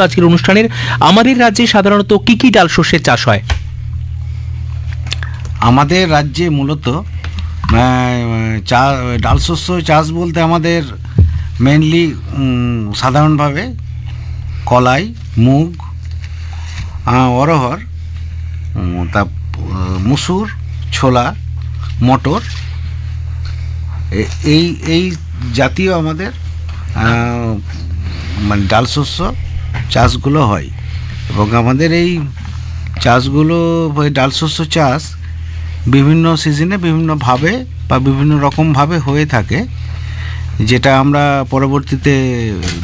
আজকের অনুষ্ঠানের। আমাদের রাজ্যে সাধারণত কি কি ডাল শস্যের চাষ হয়? আমাদের রাজ্যে মূলত ডাল শস্য চাষ বলতে আমাদের মেনলি সাধারণভাবে কলাই, মুগ, অরহর, তা মুসুর, ছোলা, মটর, এই জাতীয় আমাদের মানে ডাল শস্য চাষগুলো হয়। এবং আমাদের এই চাষগুলো, ডাল শস্য চাষ বিভিন্ন সিজনে বিভিন্নভাবে বা বিভিন্ন রকমভাবে হয়ে থাকে, যেটা আমরা পরবর্তীতে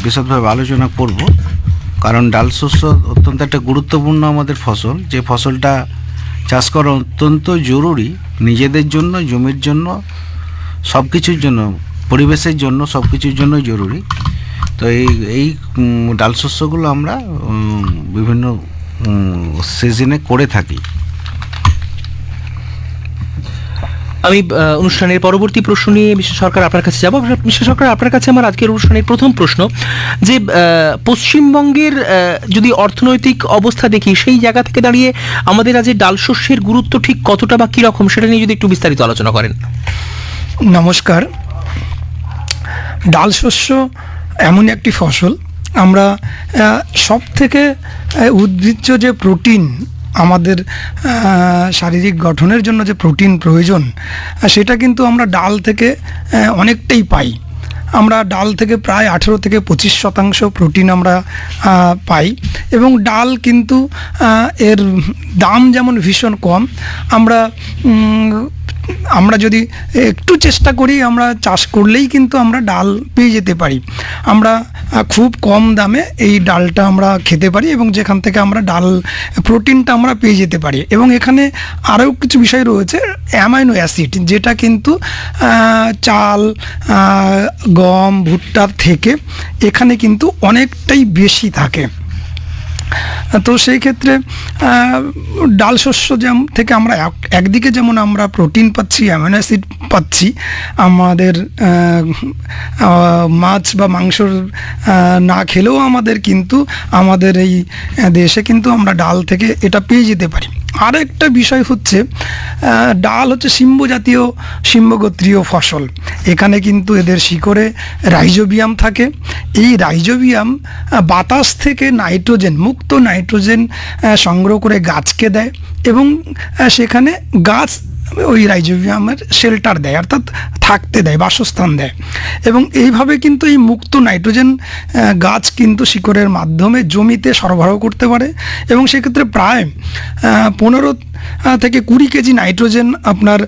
বিশদভাবে আলোচনা করব। কারণ ডাল শস্য অত্যন্ত একটা গুরুত্বপূর্ণ আমাদের ফসল, যে ফসলটা চাষ করা অত্যন্ত জরুরি নিজেদের জন্য, জমির জন্য, সব কিছুর জন্য, পরিবেশের জন্য, সব কিছুর জন্যই জরুরি। তো এই ডাল শস্যগুলো আমরা বিভিন্ন সিজনে করে থাকি। আমি অনুষ্ঠানের পরবর্তী প্রশ্ন নিয়ে মিস্টার সরকার আপনার কাছে যাব। মিস্টার সরকার, আপনার কাছে আমার আজকের অনুষ্ঠানের প্রথম প্রশ্ন, যে পশ্চিমবঙ্গের যদি অর্থনৈতিক অবস্থা দেখি, সেই জায়গা থেকে দাঁড়িয়ে আমাদের আজ ডাল শস্যের গুরুত্ব ঠিক কতটা বা কীরকম, সেটা নিয়ে যদি একটু বিস্তারিত আলোচনা করেন। নমস্কার। ডাল শস্য এমন একটি ফসল, আমরা সব থেকে উদ্ভিজ্জ যে প্রোটিন, আমাদের শারীরিক গঠনের জন্য যে প্রোটিন প্রয়োজন, সেটা কিন্তু আমরা ডাল থেকে অনেকটাই পাই। আমরা ডাল থেকে প্রায় 18 থেকে 25% প্রোটিন আমরা পাই। এবং ডাল কিন্তু এর দাম যেমন ভীষণ কম, আমরা যদি একটু চেষ্টা করি, আমরা চাষ করলেই কিন্তু আমরা ডাল পেয়ে যেতে পারি। আমরা খুব কম দামে এই ডালটা আমরা খেতে পারি, এবং যেখান থেকে আমরা ডাল প্রোটিনটা আমরা পেয়ে যেতে পারি। এবং এখানে আরও কিছু বিষয় রয়েছে, অ্যামাইনো অ্যাসিড, যেটা কিন্তু চাল, গম, ভুট্টার থেকে এখানে কিন্তু অনেকটাই বেশি থাকে। তো সেই ক্ষেত্রে ডাল শস্য থেকে আমরা একদিকে যেমন আমরা প্রোটিন পাচ্ছি, অ্যামাইনো অ্যাসিড পাচ্ছি, আমাদের মাছ বা মাংস না খেলেও আমাদের এই দেশে কিন্তু আমরা ডাল থেকে এটা পেয়ে যেতে পারি। আর একটা বিষয় হচ্ছে, ডাল হচ্ছে সিম্বগোত্রীয় ফসল। এখানে কিন্তু এদের শিকড়ে রাইজোবিয়াম থাকে। এই রাইজোবিয়াম বাতাস থেকে মুক্ত নাইট্রোজেন সংগ্রহ করে গাছকে দেয়, এবং সেখানে গাছ ওই রাইজোবিয়ামের শেল্টার দেয়, অর্থাৎ থাকতে দেয়, বাসস্থান দেয়। এবং এইভাবে কিন্তু এই মুক্ত নাইট্রোজেন গাছ কিন্তু শিকড়ের মাধ্যমে জমিতে সরবরাহ করতে পারে। এবং সেক্ষেত্রে প্রায় 15 থেকে 20 কেজি নাইট্রোজেন আপনার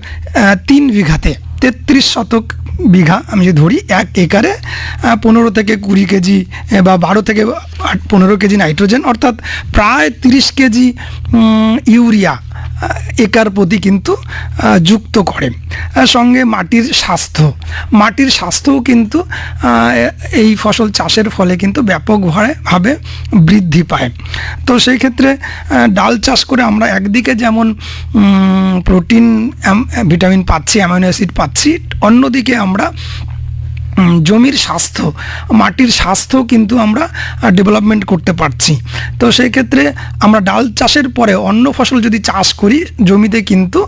3 বিঘাতে, 33 শতক বিঘা আমি যদি ধরি, 1 একরে 15 থেকে 20 কেজি বা 12 থেকে 15 কেজি নাইট্রোজেন, অর্থাৎ প্রায় 30 কেজি ইউরিয়া একর প্রতি কিন্তু যুক্ত করে। সঙ্গে মাটির স্বাস্থ্যও কিন্তু এই ফসল চাষের ফলে কিন্তু ব্যাপকভাবে বৃদ্ধি পায়। তো সেই ক্ষেত্রে ডাল চাষ করে আমরা একদিকে যেমন প্রোটিন, ভিটামিন পাচ্ছি, অ্যামাইনো অ্যাসিড পাচ্ছি, অন্যদিকে আমরা জমির স্বাস্থ্য, মাটির স্বাস্থ্য কিন্তু আমরা ডেভেলপমেন্ট করতে পারছি। তো সেই ক্ষেত্রে আমরা ডাল চাষের পরে অন্য ফসল যদি চাষ করি জমিতে, কিন্তু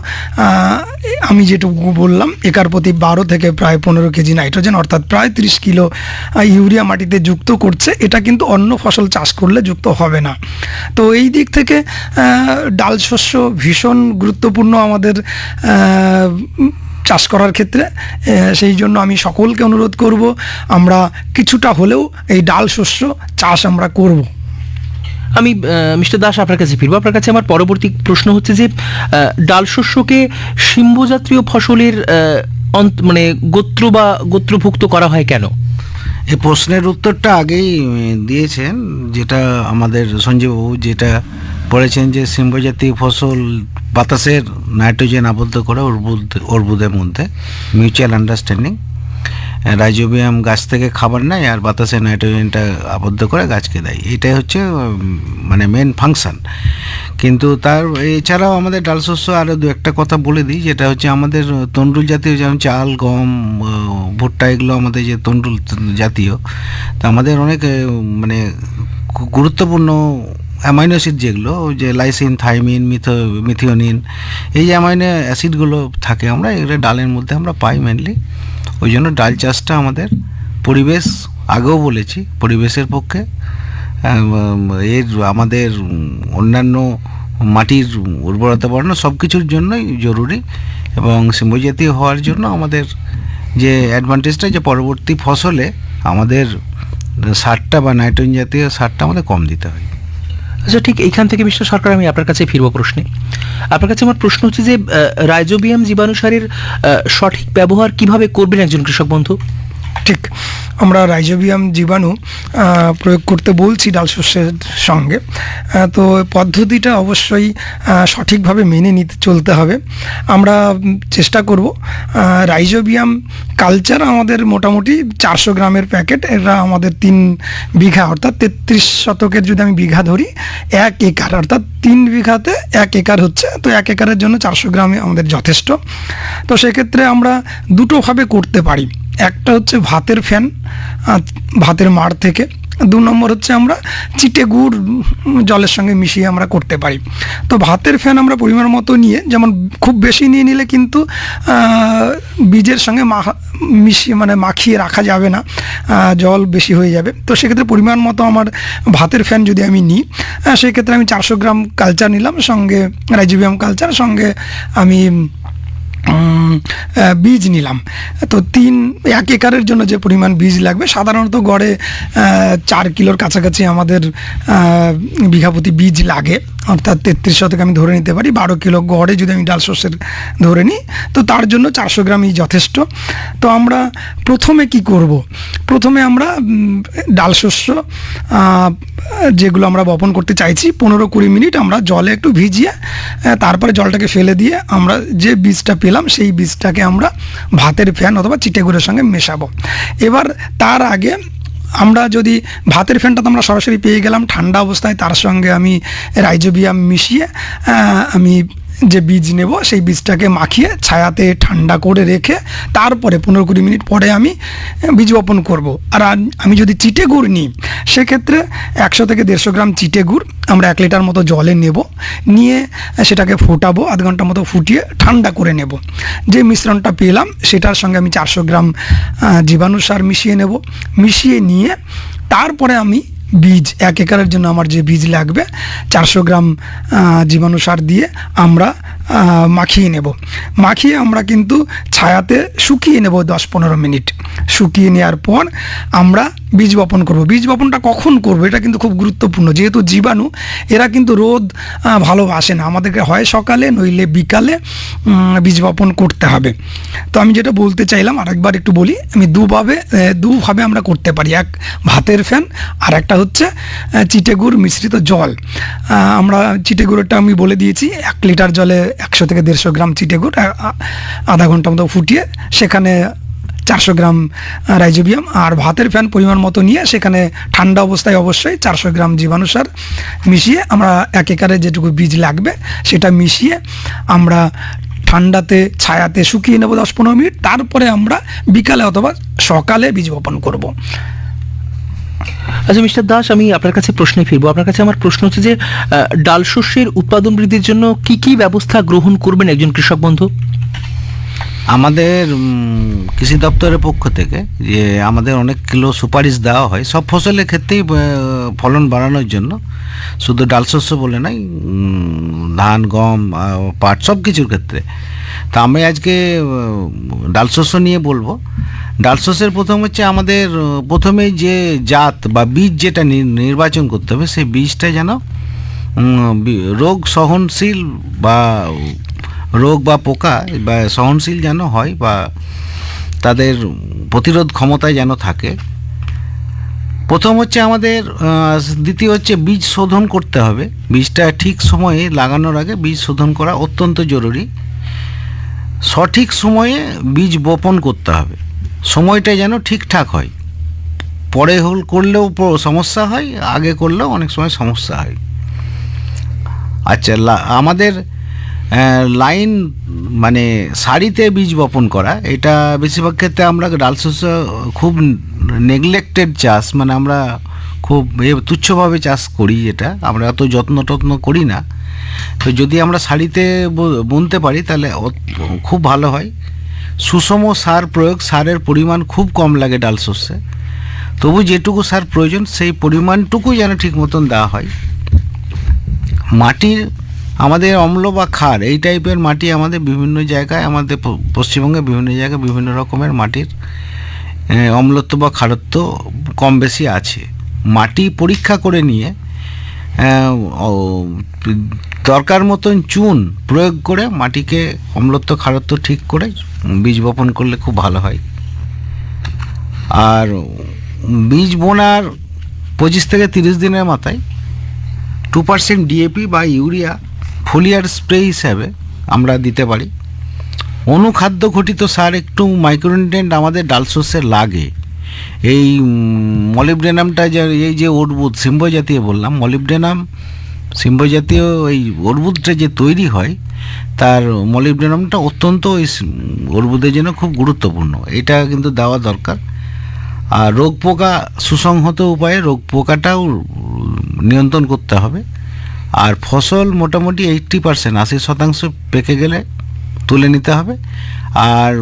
আমি যেটুকু বললাম, একর প্রতি 12 থেকে প্রায় 15 কেজি নাইট্রোজেন, অর্থাৎ প্রায় 30 কিলো ইউরিয়া মাটিতে যুক্ত করছে। এটা কিন্তু অন্য ফসল চাষ করলে যুক্ত হবে না। তো এই দিক থেকে ডাল শস্য ভীষণ গুরুত্বপূর্ণ আমাদের চাষ করার ক্ষেত্রে। সেই জন্য আমি সকলকে অনুরোধ করব, আমরা কিছুটা হলেও এই ডাল শস্য চাষ আমরা করব। আমি মিস্টার দাস আপনার কাছে ফিরবো। আপনার কাছে আমার পরবর্তী প্রশ্ন হচ্ছে যে ডাল শস্যকে সিম্বজাতীয় ফসলের মানে গোত্রভুক্ত করা হয় কেন? এই প্রশ্নের উত্তরটা আগেই দিয়েছেন, যেটা আমাদের সঞ্জীববাবু যেটা বলেছেন, যে সিম্বজাতীয় ফসল বাতাসের নাইট্রোজেন আবদ্ধ করে অর্বুদের মধ্যে, মিউচুয়াল আন্ডারস্ট্যান্ডিং। রাইজোবিয়াম গাছ থেকে খাবার নেয় আর বাতাসে নাইট্রোজেনটা আবদ্ধ করে গাছকে দেয়, এটাই হচ্ছে মানে মেন ফাংশন। কিন্তু তার এছাড়াও আমাদের ডাল শস্য আরও দু একটা কথা বলে দিই, যেটা হচ্ছে আমাদের তন্ডুল জাতীয়, যেমন চাল, গম, ভুট্টা, এগুলো আমাদের যে তন্ডুল জাতীয়, তা আমাদের অনেক মানে খুব গুরুত্বপূর্ণ অ্যামাইনো অ্যাসিড যেগুলো, ওই যে লাইসিন, থাইমিন, মিথিওনিন, এই যে অ্যামাইনো অ্যাসিডগুলো থাকে আমরা এগুলো ডালের মধ্যে আমরা পাই মেনলি। ওই জন্য ডাল চাষটা আমাদের পরিবেশ, আগেও বলেছি, পরিবেশের পক্ষে, এর আমাদের অন্যান্য মাটির উর্বরতা বাড়ানো সব কিছুর জন্যই জরুরি। এবং সিম্বু জাতীয় হওয়ার জন্য আমাদের যে অ্যাডভান্টেজটা, যে পরবর্তী ফসলে আমাদের সারটা বা নাইট্রোজেন জাতীয় সারটা আমাদের কম দিতে হয়। আচ্ছা, ঠিক এইখান থেকে মিস্টার সরকার আমি আপনার কাছে ফিরবো প্রশ্নে। আপনার কাছে আমার প্রশ্ন হচ্ছে যে রাইজোবিয়াম জীবাণু সারের সঠিক ব্যবহার কিভাবে করবেন একজন কৃষক বন্ধু? ঠিক, আমরা রাইজোবিয়াম জীবাণু প্রয়োগ করতে বলছি ডাল শস্যের সঙ্গে। তো পদ্ধতিটা অবশ্যই সঠিকভাবে মেনে নিতে চলতে হবে। আমরা চেষ্টা করব রাইজোবিয়াম কালচার আমাদের মোটামুটি 400 গ্রামের প্যাকেট, এরা আমাদের 3 বিঘা অর্থাৎ 33 শতকের যদি আমি বিঘা ধরি, 1 একর অর্থাৎ 3 বিঘাতে 1 একর হচ্ছে, তো 1 একরের জন্য 400 গ্রামে আমাদের যথেষ্ট। তো সেক্ষেত্রে আমরা দুটোভাবে করতে পারি। একটা হচ্ছে ভাতের ফ্যান, ভাতের মাড় থেকে। 2 নম্বর হচ্ছে আমরা চিটে গুড় জলের সঙ্গে মিশিয়ে আমরা করতে পারি। তো ভাতের ফ্যান আমরা পরিমাণ মতো নিয়ে, যেমন খুব বেশি নিয়ে নিলে কিন্তু বীজের সঙ্গে মিশিয়ে মাখিয়ে রাখা যাবে না, জল বেশি হয়ে যাবে। তো সেক্ষেত্রে পরিমাণ মতো আমার ভাতের ফ্যান যদি আমি নিই, সেক্ষেত্রে আমি 400 গ্রাম কালচার নিলাম, সঙ্গে রাইজোবিয়াম কালচার, সঙ্গে আমি বীজ নিলাম। তো 1 একরের জন্য যে পরিমাণ বীজ লাগবে, সাধারণত গড়ে 4 কিলোর কাছাকাছি আমাদের বিঘাপতি বীজ লাগে, অর্থাৎ 33 শতকে আমি ধরে নিতে পারি 12 কিলো গড়ে যদি আমি ডাল শস্যের ধরে নিই, তো তার জন্য 400 গ্রামই যথেষ্ট। তো আমরা প্রথমে কি করব? প্রথমে আমরা ডাল শস্য যেগুলো আমরা বপন করতে চাইছি 15-20 মিনিট আমরা জলে একটু ভিজিয়ে, তারপরে জলটাকে ফেলে দিয়ে আমরা যে বীজটা পেলাম সেই বীজটাকে আমরা ভাতের ফ্যান অথবা চিটে গুড়ের সঙ্গে মেশাবো। এবার তার আগে আমরা যদি ভাতের ফ্যানটা তো আমরা সরাসরি পেয়ে গেলাম ঠান্ডা অবস্থায়, তার সঙ্গে আমি রাইজোবিয়াম মিশিয়ে আমি যে বীজ নেব সেই বীজটাকে মাখিয়ে ছায়াতে ঠান্ডা করে রেখে তারপরে 15-20 মিনিট পরে আমি বীজ বপন করব। আর আমি যদি চিটে গুড় নিই, সেক্ষেত্রে 100 থেকে 150 গ্রাম চিটে গুড় আমরা 1 লিটার মতো জলে নেব, নিয়ে সেটাকে ফোটাবো, আধ ঘন্টা মতো ফুটিয়ে ঠান্ডা করে নেব। যে মিশ্রণটা পেলাম সেটার সঙ্গে আমি 400 গ্রাম জীবাণু সার মিশিয়ে নেব, মিশিয়ে নিয়ে তারপরে আমি বীজ 1 একরের জন্য আমার যে বীজ লাগবে 400 গ্রাম জীবাণু সার দিয়ে আমরা মাখিয়ে নেব। মাখিয়ে আমরা কিন্তু ছায়াতে শুকিয়ে নেব 10-15 মিনিট। শুকিয়ে নেওয়ার পর আমরা বীজ বপন করব। বীজ বপনটা কখন করব এটা কিন্তু খুব গুরুত্বপূর্ণ, যেহেতু জীবাণু এরা কিন্তু রোদ ভালোবাসে না, আমাদেরকে হয় সকালে নইলে বিকালে বীজ বপন করতে হবে। তো আমি যেটা বলতে চাইলাম আরেকবার একটু বলি, আমি দুভাবে আমরা করতে পারি, এক ভাতের ফ্যান আর একটা হচ্ছে চিটে গুড় মিশ্রিত জল। আমরা চিটে গুড়টা আমি বলে দিয়েছি, 1 লিটার জলে 100 থেকে 150 গ্রাম চিটে গুড় আধা ঘন্টা মতো ফুটিয়ে সেখানে 400 গ্রাম রাইজোবিয়াম আর ভাতের ফ্যান পরিমাণ মতো নিয়ে সেখানে ঠান্ডা অবস্থায় অবশ্যই 400 গ্রাম জীবাণু সার মিশিয়ে আমরা 1 একরে যেটুকু বীজ লাগবে সেটা মিশিয়ে আমরা ঠান্ডাতে ছায়াতে শুকিয়ে নেব 10-15 মিনিট। তারপরে আমরা বিকালে অথবা সকালে বীজ বপন করব। আচ্ছা মিস্টার দাস, আমি আপনার কাছে প্রশ্নে ফিরবো। আপনার কাছে আমার প্রশ্ন হচ্ছে যে ডাল শস্যের উৎপাদন বৃদ্ধির জন্য কি কি ব্যবস্থা গ্রহণ করবেন একজন কৃষক বন্ধু? আমাদের কৃষি দপ্তরের পক্ষ থেকে যে আমাদের অনেক কিলো সুপারিশ দেওয়া হয় সব ফসলের ক্ষেত্রেই ফলন বাড়ানোর জন্য, শুধু ডাল শস্য বলে নাই, ধান, গম, পাট সব কিছুর ক্ষেত্রে। তা আমি আজকে ডাল শস্য নিয়ে বলবো। ডাল শস্যের প্রথম হচ্ছে আমাদের প্রথমে যে জাত বা বীজ যেটা নির্বাচন করতে হবে, সেই বীজটা যেন রোগ সহনশীল বা রোগ বা পোকা বা সহনশীল যেন হয় বা তাদের প্রতিরোধ ক্ষমতায় যেন থাকে। প্রথম হচ্ছে আমাদের, দ্বিতীয় হচ্ছে বীজ শোধন করতে হবে। বীজটা ঠিক সময়ে লাগানোর আগে বীজ শোধন করা অত্যন্ত জরুরি। সঠিক সময়ে বীজ বপন করতে হবে, সময়টা যেন ঠিকঠাক হয়। পরে করলেও সমস্যা হয়, আগে করলেও অনেক সময় সমস্যা হয়। আচ্ছা, আমাদের লাইন মানে সারিতে বীজ বপন করা, এটা বেশিরভাগ ক্ষেত্রে আমরা ডাল শস্য খুব নেগলেক্টেড চাষ, মানে আমরা খুব তুচ্ছভাবে চাষ করি, এটা আমরা অত যত্ন টত্ন করি না। তো যদি আমরা সারিতে বুনতে পারি তাহলে খুব ভালো হয়। সুষম সার প্রয়োগ, সারের পরিমাণ খুব কম লাগে ডাল শস্যে, তবু যেটুকু সার প্রয়োজন সেই পরিমাণটুকু যেন ঠিক মতন দেওয়া হয়। মাটির আমাদের অম্ল বা ক্ষার এই টাইপের মাটি আমাদের বিভিন্ন জায়গায়, আমাদের পশ্চিমবঙ্গে বিভিন্ন জায়গায় বিভিন্ন রকমের মাটির অম্লত্ব বা ক্ষারত্ব কম বেশি আছে। মাটি পরীক্ষা করে নিয়ে দরকার মতন চুন প্রয়োগ করে মাটিকে অম্লত্ব ক্ষারত্ব ঠিক করে বীজ বপন করলে খুব ভালো হয়। আর বীজ বোনার 25 থেকে 30 দিনের মাথায় 2% ডিএপি বা ইউরিয়া ফোলিয়ার স্প্রে হিসাবে আমরা দিতে পারি। অনুখাদ্য ঘটিত সার একটু মাইক্রোনিউট্রিয়েন্ট আমাদের ডাল শস্যে লাগে। এই মলিবডেনামটা এই যে অর্বুদ সিম্বো জাতীয় বললাম, মলিবডেনাম সিম্বো জাতীয় এই অর্বুদটা যে তৈরি হয় তার মলিবডেনামটা অত্যন্ত ওই অর্বুদের জন্য খুব গুরুত্বপূর্ণ, এটা কিন্তু দেওয়া দরকার। আর রোগ পোকা সুসংহত উপায়ে রোগ পোকাটাও নিয়ন্ত্রণ করতে হবে। আর ফসল মোটামুটি 80% 80% পেকে গেলে তুলে নিতে হবে। আর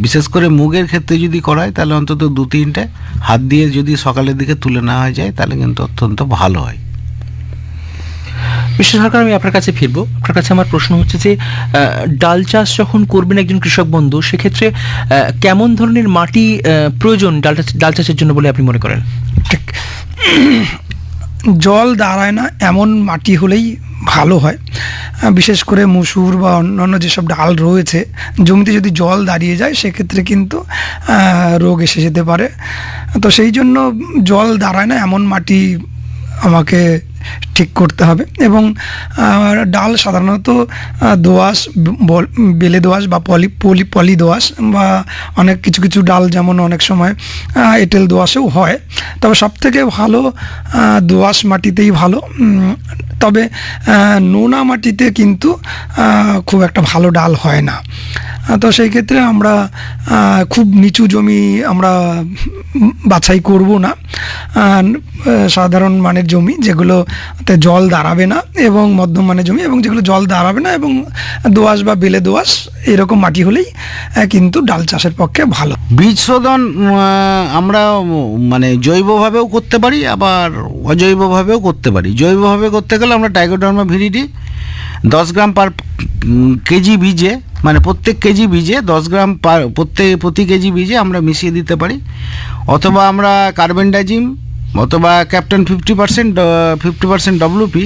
বিশেষ করে মুগের ক্ষেত্রে যদি করা হয় তাহলে অন্তত 2-3টে হাত দিয়ে যদি সকালের দিকে তুলে নেওয়া যায় তাহলে কিন্তু অত্যন্ত ভালো হয়। মিস্টার সরকার, আমি আপনার কাছে ফিরবো। আপনার কাছে আমার প্রশ্ন হচ্ছে যে ডাল চাষ যখন করবেন একজন কৃষক বন্ধু, সেক্ষেত্রে কেমন ধরনের মাটি প্রয়োজন ডাল চাষের জন্য বলে আপনি মনে করেন? ঠিক, জল দাঁড়ায় না এমন মাটি হলেই ভালো হয়। বিশেষ করে মসুর বা অন্যান্য যেসব ডাল রয়েছে, জমিতে যদি জল দাঁড়িয়ে যায় সেক্ষেত্রে কিন্তু রোগ এসে যেতে পারে। তো সেই জন্য জল দাঁড়ায় না এমন মাটি আমাকে ঠিক করতে হবে। এবং ডাল সাধারণত দোআঁশ, বেলে দোআঁশ বা পলি দোআঁশ বা অনেক কিছু কিছু ডাল যেমন অনেক সময় এঁটেল দোআঁশেও হয়, তবে সবথেকে ভালো দোআঁশ মাটিতেই ভালো। তবে নোনা মাটিতে কিন্তু খুব একটা ভালো ডাল হয় না। তো সেই ক্ষেত্রে আমরা খুব নিচু জমি আমরা বাছাই করব না, সাধারণ মানের জমি যেগুলোতে জল দাঁড়াবে না এবং মধ্যম মানের জমি এবং যেগুলো জল দাঁড়াবে না এবং দোআঁশ বা বেলে দোআঁশ এরকম মাটি হলেই কিন্তু ডাল চাষের পক্ষে ভালো। বীজ শোধন আমরা মানে জৈবভাবেও করতে পারি, আবার অজৈবভাবেও করতে পারি। জৈবভাবে করতে গেলে আমরা ট্রাইকোডার্মা ভিরিডি 10 গ্রাম পার কেজি বীজে, মানে প্রত্যেক কেজি বীজে 10 গ্রাম প্রতি কেজি বীজে আমরা মিশিয়ে দিতে পারি, অথবা আমরা কার্বেন্ডাজিম অথবা ক্যাপ্টেন 50% WP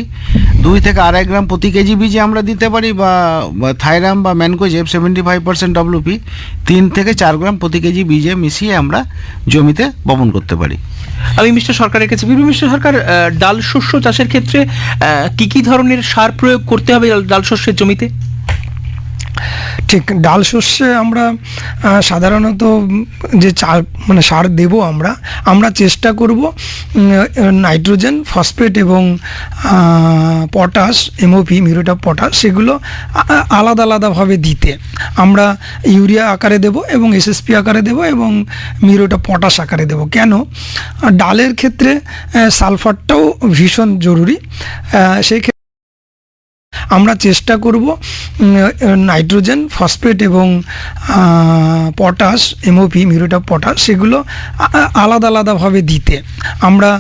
2 থেকে 2.5 গ্রাম প্রতি কেজি বীজে আমরা দিতে পারি, বা থাইরাম বা ম্যানকোজেব 75% WP 3 থেকে 4 গ্রাম প্রতি কেজি বীজে মিশিয়ে আমরা জমিতে বপন করতে পারি। আমি মিস্টার সরকারের কাছে ফিরবো। মিস্টার সরকার, ডাল শস্য চাষের ক্ষেত্রে কি ধরনের সার প্রয়োগ করতে হবে ডাল শস্যের জমিতে? ঠিক, ডাল শস্যে আমরা সাধারণত যে সার দেব আমরা চেষ্টা করব নাইট্রোজেন, ফসফেট এবং potash, MOP muriate of potash, সেগুলো আলাদা আলাদাভাবে দিতে। আমরা ইউরিয়া আকারে দেব এবং SSP আকারে দেব এবং মিউরেট অফ পটাশ আকারে দেব। কেন? ডালের ক্ষেত্রে সালফারটাও ভীষণ জরুরি। সেই ক্ষেত্রে আমরা চেষ্টা করব নাইট্রোজেন, ফসফেট এবং potash, MOP muriate of potash, সেগুলো আলাদা আলাদাভাবে দিতে। আমরা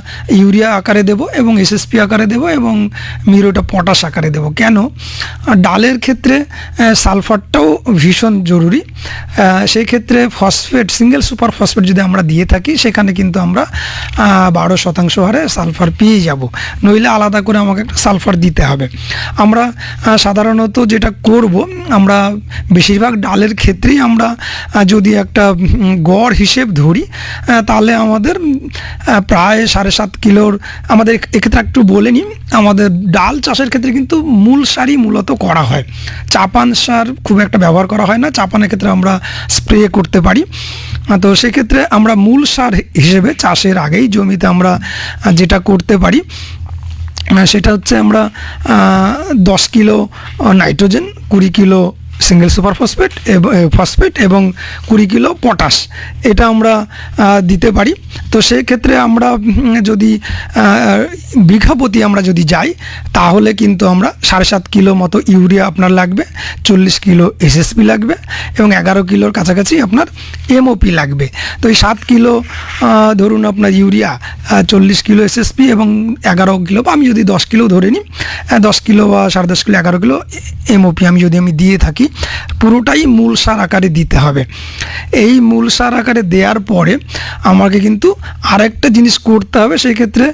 ইউরিয়া আকারে দেব এবং SSP আকারে দেব এবং মিউরেট অফ পটাশ আকারে দেব। কেন? ডালের ক্ষেত্রে সালফারটাও ভীষণ জরুরি। সেই ক্ষেত্রে ফসফেট, সিঙ্গেল সুপার ফসফেট যদি আমরা দিয়ে থাকি সেখানে কিন্তু আমরা 12% হারে সালফার পেয়ে যাব, নইলে আলাদা করে আমাকে একটা সালফার দিতে হবে। আমরা সাধারণত যেটা করব, আমরা বেশিরভাগ ডালের ক্ষেত্রেই আমরা যদি একটা গড় হিসেব ধরি তাহলে আমাদের প্রায় 7.5 কিলোর, আমাদের এক্ষেত্রে একটু বলে নিই, আমাদের ডাল চাষের ক্ষেত্রে কিন্তু মূল সারই মূলত করা হয়। চাপান সার খুব একটা ব্যবহার করা হয় না, চাপানের ক্ষেত্রে আমরা স্প্রে করতে পারি। তো সেক্ষেত্রে আমরা মূল সার হিসেবে চাষের আগেই জমিতে আমরা যেটা করতে পারি সেটা হচ্ছে আমরা 10 kilo nitrogen, 20 kilo single super phosphate এবং 20 কিলো পটাশ, এটা আমরা দিতে পারি। তো সেক্ষেত্রে আমরা যদি বিঘা প্রতি আমরা যদি যাই, তাহলে কিন্তু আমরা 7.5 কিলো মতো ইউরিয়া আপনার লাগবে, 40 কিলো এসএসপি লাগবে এবং 11 কিলোর কাছাকাছি আপনার এমওপি লাগবে। তো এই 7 কিলো ধরুন আপনার ইউরিয়া, 40 কিলো এসএসপি এবং 11 কিলো, বা আমি যদি 10 কিলো ধরে নিই, 10 কিলো বা 10.5 কিলো 11 কিলো এমওপি আমি দিয়ে থাকি, পুরোটাই মূল সার আকারে দিতে হবে। এই মূল সার আকারে দেওয়ার পরে আমাকে কিন্তু আরেকটা জিনিস করতে হবে, সেই ক্ষেত্রে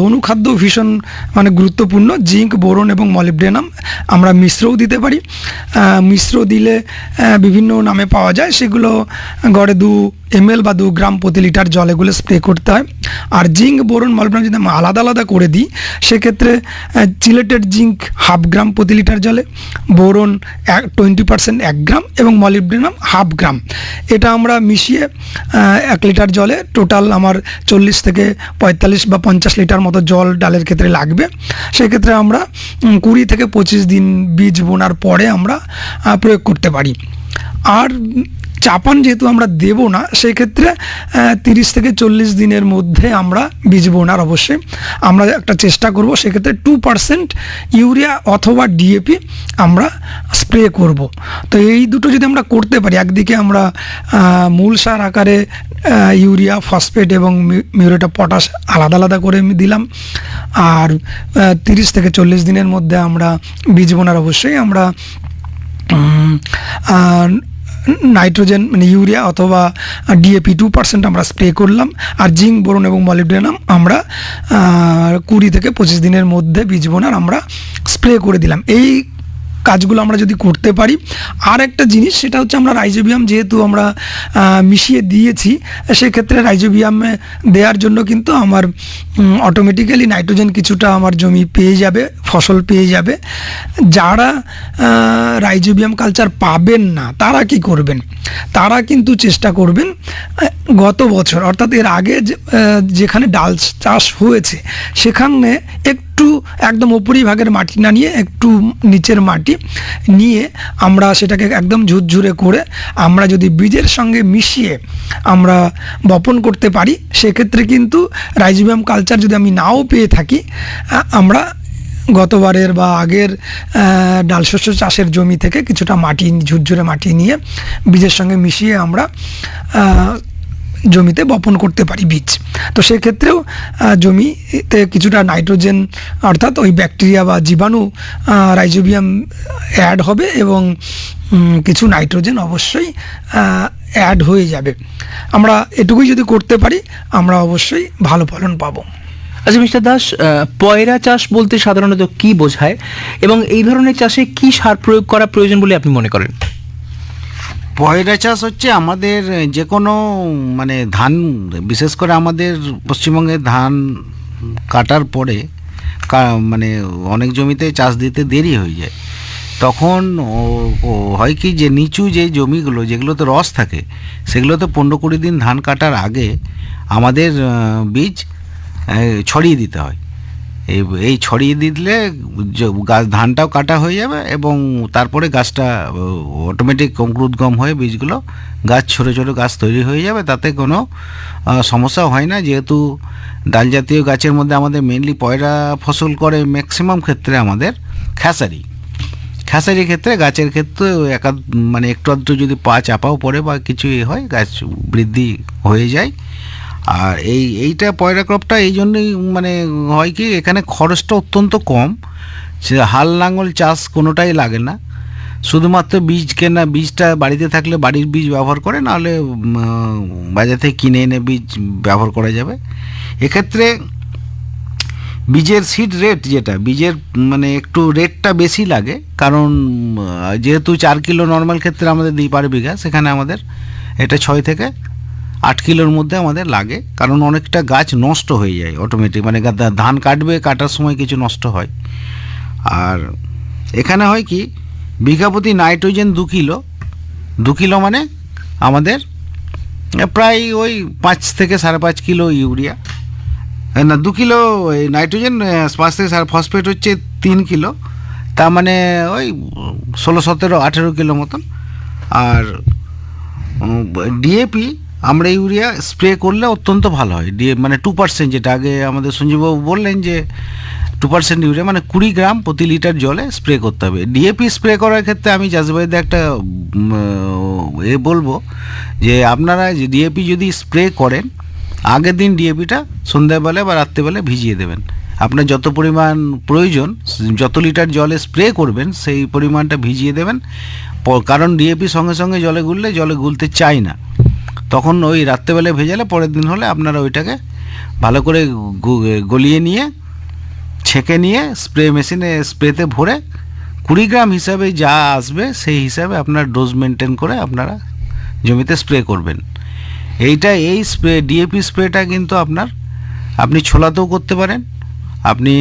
অনুখাদ্য ভীষণ মানে গুরুত্বপূর্ণ। জিঙ্ক, বোরন এবং মলিবডেনাম আমরা মিশ্রও দিতে পারি। মিশ্র দিলে বিভিন্ন নামে পাওয়া যায়, সেগুলো গড়ে 2 ml বা 2 গ্রাম প্রতি লিটার জল এগুলো স্প্রে করতে হয়। আর জিঙ্ক, বোরন, মলিবডেনাম যদি আমরা আলাদা আলাদা করে দিই, সেক্ষেত্রে চিলেটেড জিঙ্ক 1/2 গ্রাম প্রতি লিটার জলে, বোরন 20% 1 গ্রাম এবং মলিবডেনাম 1/2 গ্রাম, এটা আমরা মিশিয়ে 1 লিটার জলে টোটাল আমার 40 থেকে 45 বা 50 লিটার মতো জল ডালের ক্ষেত্রে লাগবে। সেক্ষেত্রে আমরা 20 থেকে 25 দিন বীজ বোনার পরে আমরা প্রয়োগ করতে পারি। আর চাপান যেহেতু আমরা দেব না, সেক্ষেত্রে 30 থেকে 40 দিনের মধ্যে আমরা বীজ বোনার অবশ্যই আমরা একটা চেষ্টা করব। সেক্ষেত্রে 2% ইউরিয়া অথবা ডিএপি আমরা স্প্রে করব। তো এই দুটো যদি আমরা করতে পারি, একদিকে আমরা মূল সার আকারে ইউরিয়া, ফসফেট এবং মিউরেট অফ পটাশ আলাদা আলাদা করে দিলাম, আর 30 থেকে 40 দিনের মধ্যে আমরা বীজ বোনার অবশ্যই আমরা নাইট্রোজেন মানে ইউরিয়া অথবা ডিএপি 2% আমরা স্প্রে করলাম। আর জিঙ্ক, বোরন এবং মলিবডেনাম আমরা 20 থেকে 25 দিনের মধ্যে বীজ বোনার আমরা স্প্রে করে দিলাম। এই কাজগুলো আমরা যদি করতে পারি, আর একটা জিনিস সেটা হচ্ছে আমরা রাইজোবিয়াম যেহেতু আমরা মিশিয়ে দিয়েছি, সেক্ষেত্রে রাইজোবিয়াম দেওয়ার জন্য কিন্তু আমার অটোমেটিক্যালি নাইট্রোজেন কিছুটা আমার জমি পেয়ে যাবে, ফসল পেয়ে যাবে। যারা রাইজোবিয়াম কালচার পাবেন না, তারা কি করবেন? তারা কিন্তু চেষ্টা করবেন গত বছর অর্থাৎ এর আগে যেখানে ডাল চাষ হয়েছে, সেখানে একটু একদম উপরিভাগের মাটি না নিয়ে একটু নিচের মাটি নিয়ে আমরা সেটাকে একদম ঝুরঝুরে করে আমরা যদি বীজের সঙ্গে মিশিয়ে আমরা বপন করতে পারি, সেক্ষেত্রে কিন্তু রাইজোবিয়াম কালচার যদি আমি নাও পেয়ে থাকি, আমরা গতবারের বা আগের ডাল শস্য চাষের জমি থেকে কিছুটা মাটি, ঝুরঝুরে মাটি নিয়ে বীজের সঙ্গে মিশিয়ে আমরা জমিতে বপন করতে পারি বীজ। তো সেক্ষেত্রেও জমিতে কিছুটা নাইট্রোজেন অর্থাৎ ওই ব্যাকটেরিয়া বা জীবাণু রাইজোবিয়াম অ্যাড হবে এবং কিছু নাইট্রোজেন অবশ্যই অ্যাড হয়ে যাবে। আমরা এটুকুই যদি করতে পারি, আমরা অবশ্যই ভালো ফলন পাবো। আচ্ছা মিস্টার দাস, পয়রা চাষ বলতে সাধারণত কি বোঝায় এবং এই ধরনের চাষে কি সার প্রয়োগ করা প্রয়োজন বলে আপনি মনে করেন? পয়রা চাষ হচ্ছে আমাদের যে কোনো মানে ধান, বিশেষ করে আমাদের পশ্চিমবঙ্গে ধান কাটার পরে মানে অনেক জমিতে চাষ দিতে দেরি হয়ে যায়। তখন হয় কি যে নিচু যে জমিগুলো যেগুলোতে রস থাকে, সেগুলোতে 15-20 দিন ধান কাটার আগে আমাদের বীজ ছড়িয়ে দিতে হয়। এই ছড়িয়ে দিলে ধানটাও কাটা হয়ে যাবে এবং তারপরে গাছটা অটোমেটিক অঙ্কুরোদ্গম হয়ে বীজগুলো গাছ ছোটো ছোটো গাছ তৈরি হয়ে যাবে, তাতে কোনো সমস্যা হয় না। যেহেতু ডাল জাতীয় গাছের মধ্যে আমাদের মেনলি পয়রা ফসল করে ম্যাক্সিমাম ক্ষেত্রে আমাদের খেসারির ক্ষেত্রে গাছের ক্ষেত্রে মানে একটু আধটু যদি পা চাপাও পড়ে বা কিছু হয়, গাছ বৃদ্ধি হয়ে যায়। আর এইটা পয়রা ক্রপটা এই জন্যই মানে হয় কি, এখানে খরচটা অত্যন্ত কম, সে হাল লাঙল চাষ কোনোটাই লাগে না, শুধুমাত্র বীজ কেনা, বীজটা বাড়িতে থাকলে বাড়ির বীজ ব্যবহার করে, নাহলে বাজার থেকে কিনে এনে বীজ ব্যবহার করা যাবে। এক্ষেত্রে বীজের সিড রেট, যেটা বীজের মানে একটু রেটটা বেশি লাগে, কারণ যেহেতু 4 কিলো নর্মাল ক্ষেত্রে আমাদের দিই পার বিঘা, সেখানে আমাদের এটা 6 থেকে 8 কিলোর মধ্যে আমাদের লাগে, কারণ অনেকটা গাছ নষ্ট হয়ে যায় অটোমেটিক, মানে ধান কাটার সময় কিছু নষ্ট হয়। আর এখানে হয় কি, বিঘা প্রতি নাইট্রোজেন 2 কিলো মানে আমাদের প্রায় ওই 5 থেকে 5.5 কিলো ইউরিয়া, না 2 কিলো নাইট্রোজেন, 5 থেকে ফসফেট হচ্ছে 3 কিলো, তার মানে ওই 16-17-18 কিলো মতন। আর ডিএপি আমরা ইউরিয়া স্প্রে করলে অত্যন্ত ভালো হয়। মানে 2%, যেটা আগে আমাদের সঞ্জীববাবু বললেন যে 2% ইউরিয়া মানে 20 গ্রাম প্রতি লিটার জলে স্প্রে করতে হবে। ডিএপি স্প্রে করার ক্ষেত্রে আমি চাষবাসীদের একটা বলবো যে আপনারা যে ডিএপি যদি স্প্রে করেন, আগের দিন ডিএপিটা সন্ধ্যাবেলা বা রাত্রেবেলা ভিজিয়ে দেবেন। আপনার যত পরিমাণ প্রয়োজন, যত লিটার জলে স্প্রে করবেন সেই পরিমাণটা ভিজিয়ে দেবেন। কারণ ডিএপি সঙ্গে সঙ্গে জলে গুলতে চায় না, তখন ওই রাত্রেবেলায় ভেজালে পরের দিন হলে আপনারা ওইটাকে ভালো করে গলিয়ে নিয়ে ছেঁকে নিয়ে স্প্রে মেশিনে স্প্রেতে ভরে 20 গ্রাম হিসাবে যা আসবে সেই হিসাবে আপনার ডোজ মেনটেন করে আপনারা জমিতে স্প্রে করবেন। এই স্প্রে ডিএপি স্প্রেটা কিন্তু আপনি ছোলাতেও করতে পারেন, আপনি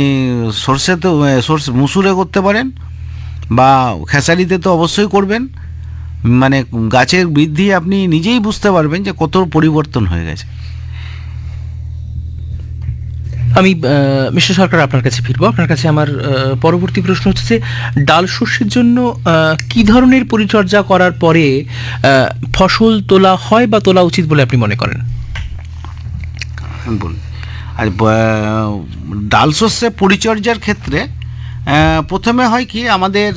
মুসুরে করতে পারেন, বা খেসারিতে তো অবশ্যই করবেন। মানে গাছের বৃদ্ধি আপনি নিজেই বুঝতে পারবেন যে কত পরিবর্তন হয়ে গেছে। আমি মিস্টার সরকার আপনার কাছে ফিরবো। আপনার কাছে আমার পরবর্তী প্রশ্ন হচ্ছে যে ডাল শস্যের জন্য কি ধরনের পরিচর্যা করার পরে ফসল তোলা হয় বা তোলা উচিত বলে আপনি মনে করেন? বলুন। আর ডাল শস্যে পরিচর্যার ক্ষেত্রে প্রথমে হয় কি, আমাদের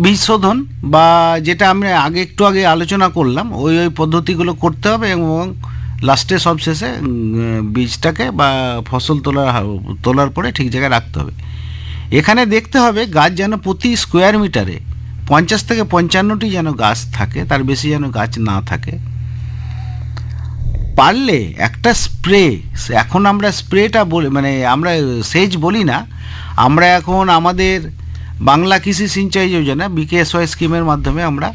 বীজ শোধন বা যেটা আমরা একটু আগে আলোচনা করলাম ওই পদ্ধতিগুলো করতে হবে, এবং লাস্টে সব শেষে বীজটাকে বা ফসল তোলার পরে ঠিক জায়গায় রাখতে হবে। এখানে দেখতে হবে গাছ যেন প্রতি স্কোয়ার মিটারে 50 থেকে 55টি যেন গাছ থাকে, তার বেশি যেন গাছ না থাকে। পারলে একটা স্প্রে, এখন আমরা স্প্রেটা বলি, মানে আমরা সেচ বলি না, আমরা এখন আমাদের বাংলা কৃষি সিঞ্চাই যোজনা বিকেএসওয়াই স্কিমের মাধ্যমে আমরা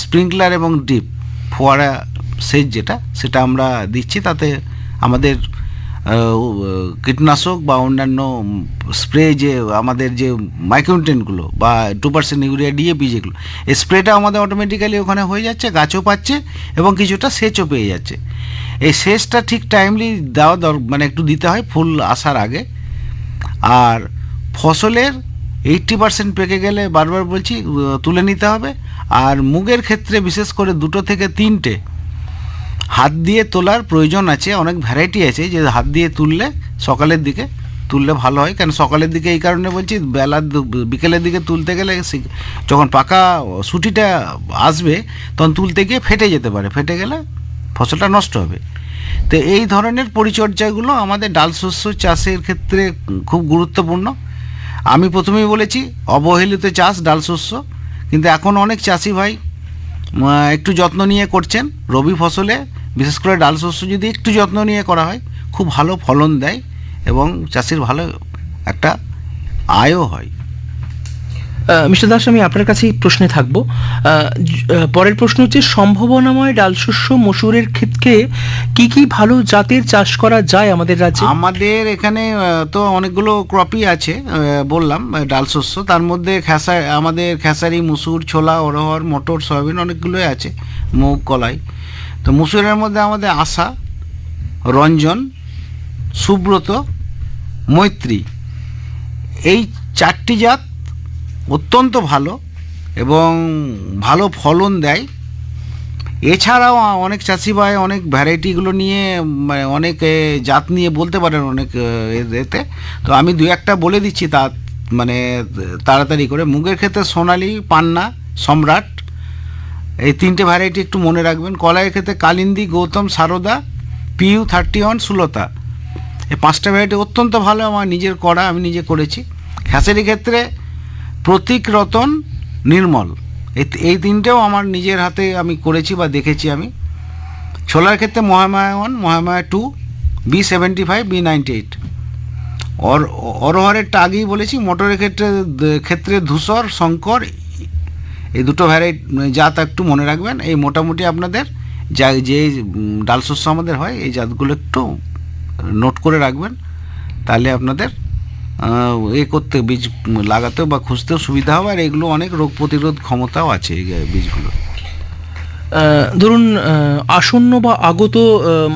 স্প্রিংকলার এবং ডিপ ফোয়ারা সেচ সেটা আমরা দিচ্ছি। তাতে আমাদের কীটনাশক বা অন্যান্য স্প্রে যে আমাদের যে মাইক্রোনিউট্রিয়েন্টগুলো বা 2% ইউরিয়া ডিএপি যেগুলো, এই স্প্রেটা আমাদের অটোমেটিক্যালি ওখানে হয়ে যাচ্ছে, গাছও পাচ্ছে এবং কিছুটা সেচও পেয়ে যাচ্ছে। এই সেচটা ঠিক টাইমলি দেওয়া মানে একটু দিতে হয় ফুল আসার আগে। আর ফসলের 80% পেকে গেলে বারবার বলছি তুলে নিতে হবে। আর মুগের ক্ষেত্রে বিশেষ করে 2 থেকে 3টে হাত দিয়ে তোলার প্রয়োজন আছে। অনেক ভ্যারাইটি আছে যে হাত দিয়ে তুললে সকালের দিকে তুললে ভালো হয়। কেন সকালের দিকে এই কারণে বলছি, বিকেলের দিকে তুলতে গেলে যখন পাকা সুটিটা আসবে তখন তুলতে গিয়ে ফেটে যেতে পারে, ফেটে গেলে ফসলটা নষ্ট হবে। তো এই ধরনের পরিচর্যাগুলো আমাদের ডাল শস্য চাষের ক্ষেত্রে খুব গুরুত্বপূর্ণ। আমি প্রথমেই বলেছি অবহেলিত চাষ ডাল শস্য, কিন্তু এখন অনেক চাষি ভাই একটু যত্ন নিয়ে করছেন। রবি ফসলে বিশেষ করে ডাল শস্য যদি একটু যত্ন নিয়ে করা হয় খুব ভালো ফলন দেয় এবং চাষির ভালো একটা আয়ও হয়। মিস্টার দাস, আমি আপনার কাছেই প্রশ্নে থাকবো। পরের প্রশ্ন হচ্ছে সম্ভাবনাময় ডাল শস্য মসুরের ক্ষেত্রে কি কি ভালো জাতের চাষ করা যায় আমাদের রাজ্যে? আমাদের এখানে তো অনেকগুলো ক্রপই আছে, বললাম ডাল শস্য, তার মধ্যে আমাদের খেসারি, মুসুর, ছোলা, অরহর, মটর, সয়াবিন অনেকগুলোই আছে, মুগ, কলাই। তো মুসুরের মধ্যে আমাদের আশা, রঞ্জন, সুব্রত, মৈত্রী, এই 4টি জাত অত্যন্ত ভালো এবং ভালো ফলন দেয়। এছাড়াও অনেক চাষি ভাই অনেক ভ্যারাইটিগুলো নিয়ে মানে অনেক জাত নিয়ে বলতে পারেন অনেক এতে। তো আমি 2-1টা বলে দিচ্ছি তা মানে তাড়াতাড়ি করে। মুগের ক্ষেত্রে সোনালি, পান্না, সম্রাট, এই 3টে ভ্যারাইটি একটু মনে রাখবেন। কলাইয়ের ক্ষেত্রে কালিন্দী, গৌতম, সারদা, পিউ 31, সুলতা, এই 5টা ভ্যারাইটি অত্যন্ত ভালো, আমার নিজের করা, আমি নিজে করেছি। খেসারির ক্ষেত্রে প্রতীক, রতন, নির্মল, এই 3টেও আমার নিজের হাতে আমি করেছি বা দেখেছি আমি। ছোলার ক্ষেত্রে মহামায়া 2, B75, B98। অরহরেরটা আগেই বলেছি। মটরের ক্ষেত্রে ধূসর, শঙ্কর, এই 2টো ভ্যারাইটি জাত একটু মনে রাখবেন। এই মোটামুটি আপনাদের যে ডাল শস্য আমাদের হয় এই জাতগুলো একটু নোট করে রাখবেন, তাহলে আপনাদের করতে বীজ লাগাতেও বা খুঁজতেও সুবিধা হবে। আর এগুলো অনেক রোগ প্রতিরোধ ক্ষমতাও আছে এই বীজগুলো। ধরুন আসন্ন বা আগত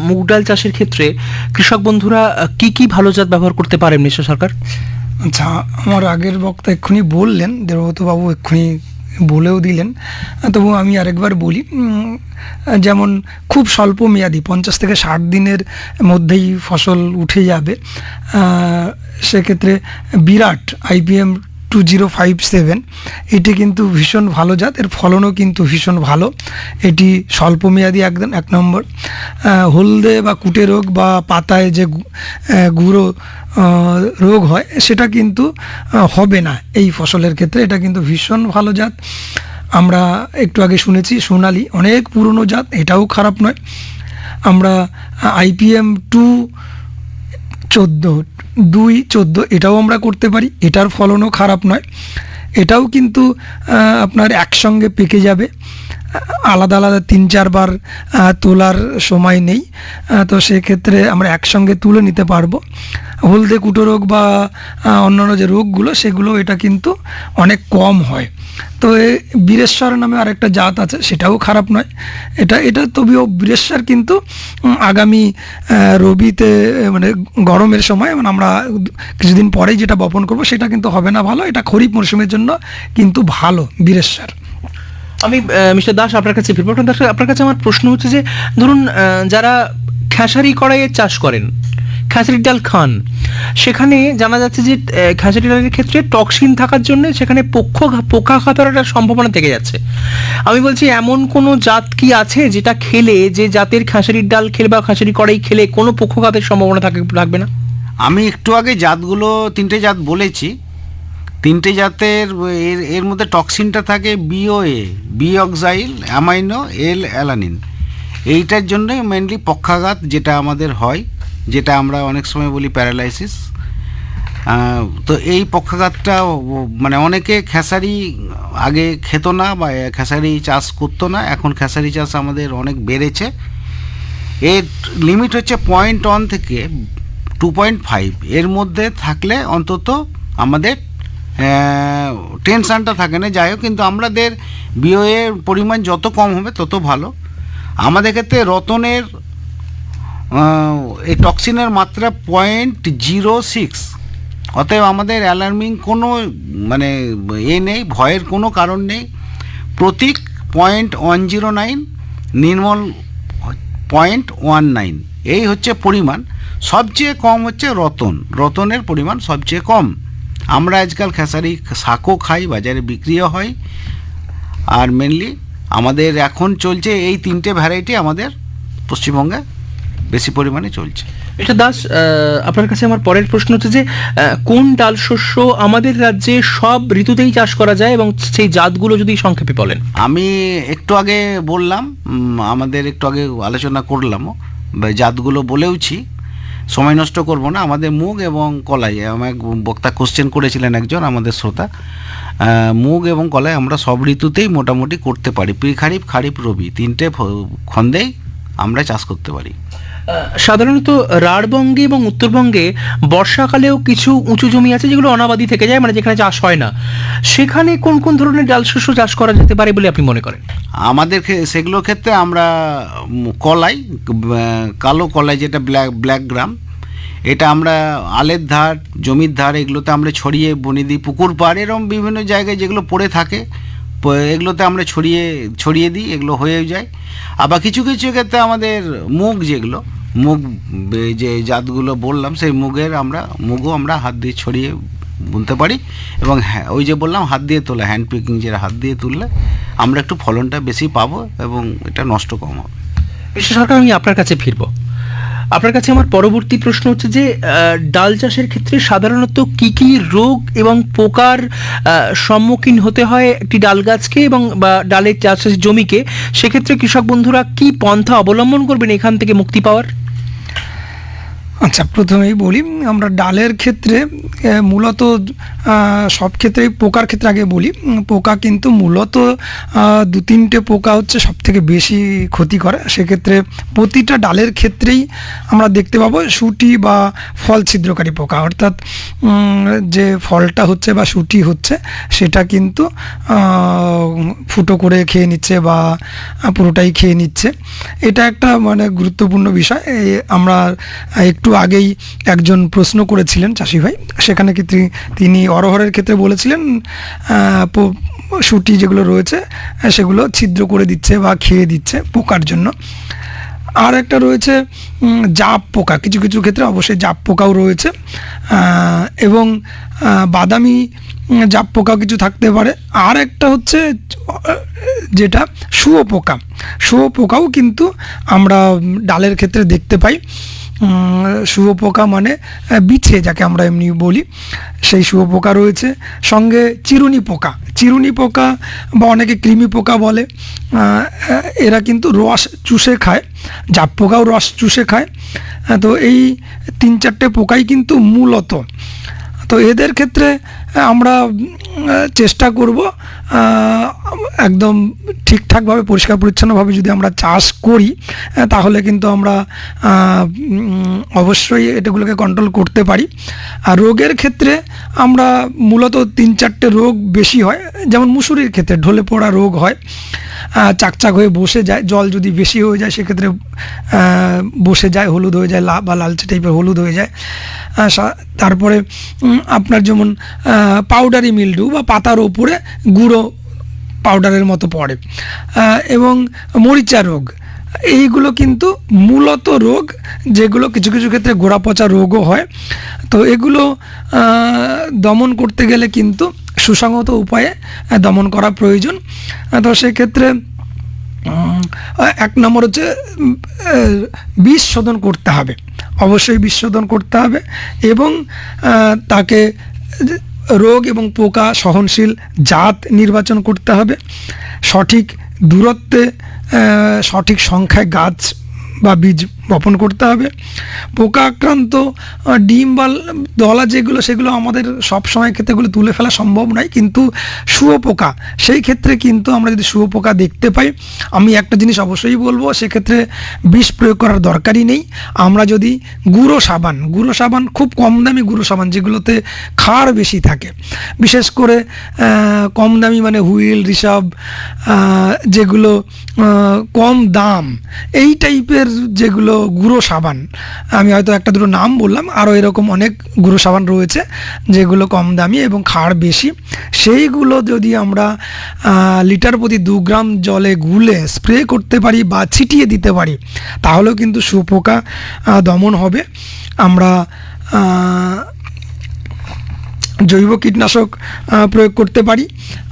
মুগ ডাল চাষের ক্ষেত্রে কৃষক বন্ধুরা কি কি ভালো জাত ব্যবহার করতে পারেন মিস্টার সরকার? আচ্ছা, আমার আগের বক্তা এক্ষুনি বললেন, দেবব্রতবাবু এক্ষুনি বলেও দিলেন, তবু আমি আরেকবার বলি। যেমন খুব স্বল্প মেয়াদি 50 থেকে 60 দিনের মধ্যেই ফসল উঠে যাবে, সেক্ষেত্রে বিরাট IPM 2057 এটি কিন্তু ভীষণ ভালো জাত, এর ফলনও কিন্তু ভীষণ ভালো। এটি স্বল্প মেয়াদি একদম 1 নম্বর। হলদে বা কুটে রোগ বা পাতায় যে গুঁড়ো রোগ হয় সেটা কিন্তু হবে না এই ফসলের ক্ষেত্রে, এটা কিন্তু ভীষণ ভালো জাত। আমরা একটু আগে শুনেছি সোনালি, অনেক পুরনো জাত, এটাও খারাপ নয়। আমরা IPM 214 এটাও আমরা করতে পারি, এটার ফলনও খারাপ নয়। এটাও কিন্তু আপনার একসঙ্গে পেকে যাবে, আলাদা আলাদা 3-4 বার তোলার সময় নেই, তো সেক্ষেত্রে আমরা একসঙ্গে তুলে নিতে পারবো। হলদে কুটো রোগ বা অন্যান্য যে রোগগুলো সেগুলো এটা কিন্তু অনেক কম হয়। তো বীরেশ্বর নামে আরেকটা জাত আছে, সেটাও খারাপ নয়। এটা তবেও বীরেশ্বর কিন্তু আগামী রবিতে মানে গরমের সময়, মানে আমরা কিছুদিন পরেই যেটা বপন করব সেটা কিন্তু হবে না ভালো, এটা খরিফ মরশুমের জন্য কিন্তু ভালো বীরেশ্বর। আমি মিস্টার দাস আপনার কাছে ফিরবো। আপনার কাছে আমার প্রশ্ন হচ্ছে যে ধরুন যারা খেসারি কড়াইয়ে চাষ করেন, খেসারির ডাল খান, সেখানে জানা যাচ্ছে যে খেসারি ডালের ক্ষেত্রে টক্সিন থাকার জন্য সেখানে পোকা খাওয়ার একটা সম্ভাবনা থেকে যাচ্ছে। আমি বলছি এমন কোনো জাত কি আছে যেটা খেলে, যে জাতের খেসারির ডাল খেলে বা খেসারি কড়াই খেলে কোনো পক্ষঘাতের সম্ভাবনা থাকবে না? আমি একটু আগে জাতগুলো 3টে জাত বলেছি, 3টে জাতের এর মধ্যে টক্সিনটা থাকে BOA, বিঅক্সাইল অ্যামাইনো অ্যালানিন। এইটার জন্যই মেনলি পক্ষাঘাত যেটা আমাদের হয়, যেটা আমরা অনেক সময় বলি প্যারালাইসিস। তো এই পক্ষাঘাতটা মানে অনেকে খেসারি আগে খেত না বা খেসারি চাষ করতো না, এখন খেসারি চাষ আমাদের অনেক বেড়েছে। এর লিমিট হচ্ছে 0.1 থেকে 2.5, এর মধ্যে থাকলে অন্তত আমাদের টেনশানটা থাকে না। যাই হোক, কিন্তু আমাদের BOA পরিমাণ যত কম হবে তত ভালো। আমাদের ক্ষেত্রে রতনের এই টক্সিনের মাত্রা 0.06, অতএব আমাদের অ্যালার্মিং কোনো মানে নেই, ভয়ের কোনো কারণ নেই। প্রতীক 0.109, নির্মল 0.19, এই হচ্ছে পরিমাণ। সবচেয়ে কম হচ্ছে রতনের পরিমাণ সবচেয়ে কম। আমরা আজকাল খেসারি শাকও খাই, বাজারে বিক্রিও হয়। আর মেনলি আমাদের এখন চলছে এই 3টে ভ্যারাইটি আমাদের পশ্চিমবঙ্গে বেশি পরিমাণে চলছে। মিস্টার দাস, আপনার কাছে আমার পরের প্রশ্ন হচ্ছে যে কোন ডাল শস্য আমাদের রাজ্যে সব ঋতুতেই চাষ করা যায় এবং সেই জাতগুলো যদি সংক্ষেপে বলেন। আমি একটু আগে বললাম, আমাদের একটু আগে আলোচনা করলাম, জাতগুলো বলেওছি, সময় নষ্ট করব না। আমাদের মুগ এবং কলাই, আমার বক্তা কোশ্চেন করেছিলেন একজন আমাদের শ্রোতা, মুগ এবং কলাই আমরা সব ঋতুতেই মোটামুটি করতে পারি। প্রি খারিফ, খারিফ, রবি 3টে খন্দেই আমরা চাষ করতে পারি। সাধারণত রাঢ়বঙ্গে এবং উত্তরবঙ্গে বর্ষাকালেও কিছু উঁচু জমি আছে যেগুলো অনাবাদি থেকে যায়, মানে যেখানে চাষ হয় না, সেখানে কোন কোন ধরনের ডাল শস্য চাষ করা যেতে পারে বলে আপনি মনে করেন? আমাদের সেগুলোর ক্ষেত্রে আমরা কলাই, কালো কলাই যেটা ব্ল্যাক গ্রাম, এটা আমরা আলের ধার, জমির ধার, এগুলোতে আমরা ছড়িয়ে বনি দিই। পুকুর পাড় এরকম বিভিন্ন জায়গায় যেগুলো পড়ে থাকে এগুলোতে আমরা ছড়িয়ে দিই, এগুলো হয়ে যায়। আবার কিছু কিছু ক্ষেত্রে আমাদের মুগ যে জাতগুলো বললাম, সেই মুগও আমরা হাত দিয়ে ছড়িয়ে বুনতে পারি। এবং হ্যাঁ, ওই যে বললাম হাত দিয়ে তোলা, হ্যান্ড পিকিং, যেটা হাত দিয়ে তুললে আমরা একটু ফলনটা বেশি পাবো এবং এটা নষ্ট কম হবে। মিস্টার সরকার, আমি আপনার কাছে ফিরবো। আপনার কাছে আমার পরবর্তী প্রশ্ন হচ্ছে যে ডাল চাষের ক্ষেত্রে সাধারণত কি কি রোগ এবং পোকার সম্মুখীন হতে হয় একটি ডাল গাছকে এবং বা ডালের চাষের জমিকে, সেক্ষেত্রে কৃষক বন্ধুরা কি পন্থা অবলম্বন করবেন এখান থেকে মুক্তি পাওয়ার? আচ্ছা, প্রথমেই বলি, আমরা ডালের ক্ষেত্রে মূলত সব ক্ষেত্রেই পোকার ক্ষেত্রে আগে বলি, পোকা কিন্তু মূলত 2-3টে পোকা হচ্ছে সব থেকে বেশি ক্ষতি করে। সেক্ষেত্রে প্রতিটা ডালের ক্ষেত্রেই আমরা দেখতে পাবো শুঁটি বা ফল ছিদ্রকারী পোকা, অর্থাৎ যে ফলটা হচ্ছে বা শুঁটি হচ্ছে সেটা কিন্তু ফুটো করে খেয়ে নিচ্ছে বা পুরোটাই খেয়ে নিচ্ছে। এটা একটা মানে গুরুত্বপূর্ণ বিষয়। আমরা একটু একটু আগেই একজন প্রশ্ন করেছিলেন চাষি ভাই, সেখানে কি তিনি অরহরের ক্ষেত্রে বলেছিলেন সুটি যেগুলো রয়েছে সেগুলো ছিদ্র করে দিচ্ছে বা খেয়ে দিচ্ছে পোকার জন্য। আর একটা রয়েছে জাপ পোকা, কিছু কিছু ক্ষেত্রে অবশ্যই জাপ পোকাও রয়েছে, এবং বাদামি জাপ পোকা কিছু থাকতে পারে। আর একটা হচ্ছে যেটা শুয়োপোকা, শুয়োপোকাও কিন্তু আমরা ডালের ক্ষেত্রে দেখতে পাই। শুয়োপোকা মানে বিছে যাকে আমরা এমনি বলি, সেই শুয়োপোকা রয়েছে। সঙ্গে চিরুনি পোকা, চিরুনি পোকা বা অনেকে কৃমি পোকা বলে, এরা কিন্তু রস চুষে খায়, জাপ পোকাও রস চুষে খায়। তো এই 3-4টে পোকাই কিন্তু মূলত, তো এদের ক্ষেত্রে আমরা চেষ্টা করব একদম ঠিকঠাকভাবে পরিষ্কার পরিচ্ছন্নভাবে যদি আমরা চাষ করি তাহলে কিন্তু আমরা অবশ্যই এটাগুলোকে কন্ট্রোল করতে পারি। আর রোগের ক্ষেত্রে আমরা মূলত 3-4টে রোগ বেশি হয়, যেমন মুসুরির ক্ষেত্রে ঢলে পড়া রোগ হয়, চাকচাক হয়ে বসে যায়, জল যদি বেশি হয়ে যায় সেক্ষেত্রে বসে যায়, হলুদ হয়ে যায়, বা লালচে টাইপের হলুদ হয়ে যায়। তারপরে আপনার যেমন পাউডারি মিল্ডু বা পাতার ওপরে গুঁড়ো পাউডারের মতো পড়ে, এবং মরিচা রোগ, এইগুলো কিন্তু মূলত রোগ যেগুলো কিছু কিছু ক্ষেত্রে গোড়া পচা রোগও হয়। তো এগুলো দমন করতে গেলে কিন্তু সুসংহত উপায়ে দমন করা প্রয়োজন। তো সেক্ষেত্রে 1 নম্বর হচ্ছে বিষ শোধন করতে হবে, অবশ্যই বিষ শোধন করতে হবে, এবং তাকে রোগ এবং পোকা সহনশীল জাত নির্বাচন করতে হবে, সঠিক দূরত্বে সঠিক সংখ্যায় গাছ বা বীজ বপন করতে হবে। পোকা আক্রান্ত ডিম বা দলা যেগুলো সেগুলো আমাদের সব সময় ক্ষেত্রে এগুলো তুলে ফেলা সম্ভব নয়, কিন্তু শুয়োপোকা সেই ক্ষেত্রে কিন্তু আমরা যদি শুয়োপোকা দেখতে পাই, আমি একটা জিনিস অবশ্যই বলবো, সেক্ষেত্রে বিষ প্রয়োগ করার দরকারই নেই। আমরা যদি গুঁড়ো সাবান খুব কম দামি গুঁড়ো সাবান যেগুলোতে ক্ষার বেশি থাকে, বিশেষ করে কম দামি মানে হুইল, ঋষভ, যেগুলো কম দাম, এই টাইপের যেগুলো গুঁড়ো সাবান, আমি হয়তো 1-2 নাম বললাম, আরও এরকম অনেক গুঁড়ো সাবান রয়েছে যেগুলো কম দামি এবং ক্ষার বেশি, সেইগুলো যদি আমরা লিটার প্রতি 2 গ্রাম জলে গুলে স্প্রে করতে পারি বা ছিটিয়ে দিতে পারি তাহলেও কিন্তু শুয়োপোকা দমন হবে। আমরা জৈব কীটনাশক প্রয়োগ করতে পারি,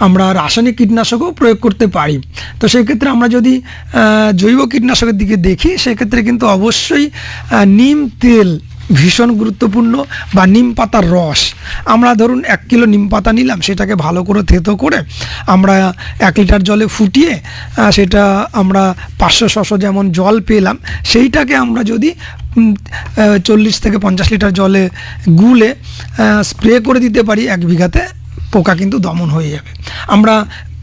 আমরা রাসায়নিক কীটনাশকও প্রয়োগ করতে পারি। তো সেক্ষেত্রে আমরা যদি জৈব কীটনাশকের দিকে দেখি সেক্ষেত্রে কিন্তু অবশ্যই নিম তেল ভীষণ গুরুত্বপূর্ণ, বা নিম পাতার রস। আমরা ধরুন 1 কিলো নিম পাতা নিলাম, সেটাকে ভালো করে থেতো করে আমরা 1 লিটার জলে ফুটিয়ে সেটা আমরা 500-600 যেমন জল পেলাম, সেইটাকে আমরা যদি 40 থেকে 50 লিটার জলে গুলে স্প্রে করে দিতে পারি 1 বিঘাতে, পোকা কিন্তু দমন হয়ে যাবে। আমরা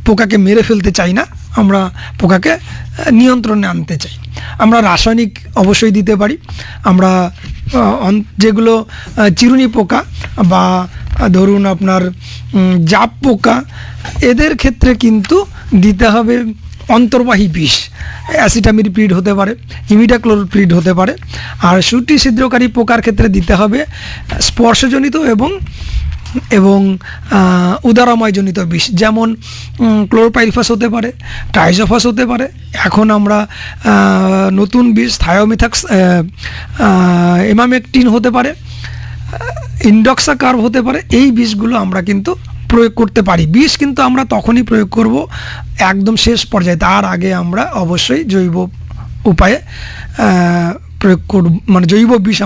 পোকাকে মেরে ফেলতে চাই না, আমরা পোকাকে নিয়ন্ত্রণে আনতে চাই। আমরা রাসায়নিক অবশ্যই দিতে পারি। আমরা যেগুলো চিরুনি পোকা বা ধরুন আপনার জাপ পোকা, এদের ক্ষেত্রে কিন্তু দিতে হবে অন্তর্বাহী বিষ, অ্যাসিটামিরিপ্রিড হতে পারে, ইমিডাক্লোরপ্রিড হতে পারে। আর সুটি ছিদ্রকারী পোকার ক্ষেত্রে দিতে হবে স্পর্শজনিত এবং উদারময়জনিত বিষ, যেমন ক্লোরোপাইরিফাস হতে পারে, ট্রাইজোফাস হতে পারে। এখন আমরা নতুন বিষ থায়োমিথাক্স, এমামেকটিন হতে পারে, ইন্ডক্সাকার্ভ হতে পারে। এই বিষগুলো আমরা কিন্তু প্রয়োগ করতে পারি। বিষ কিন্তু আমরা তখনই প্রয়োগ করব একদম শেষ পর্যায়ে, তার আগে আমরা অবশ্যই জৈব উপায়ে প্রয়োগ করব, মানে জৈব বিষ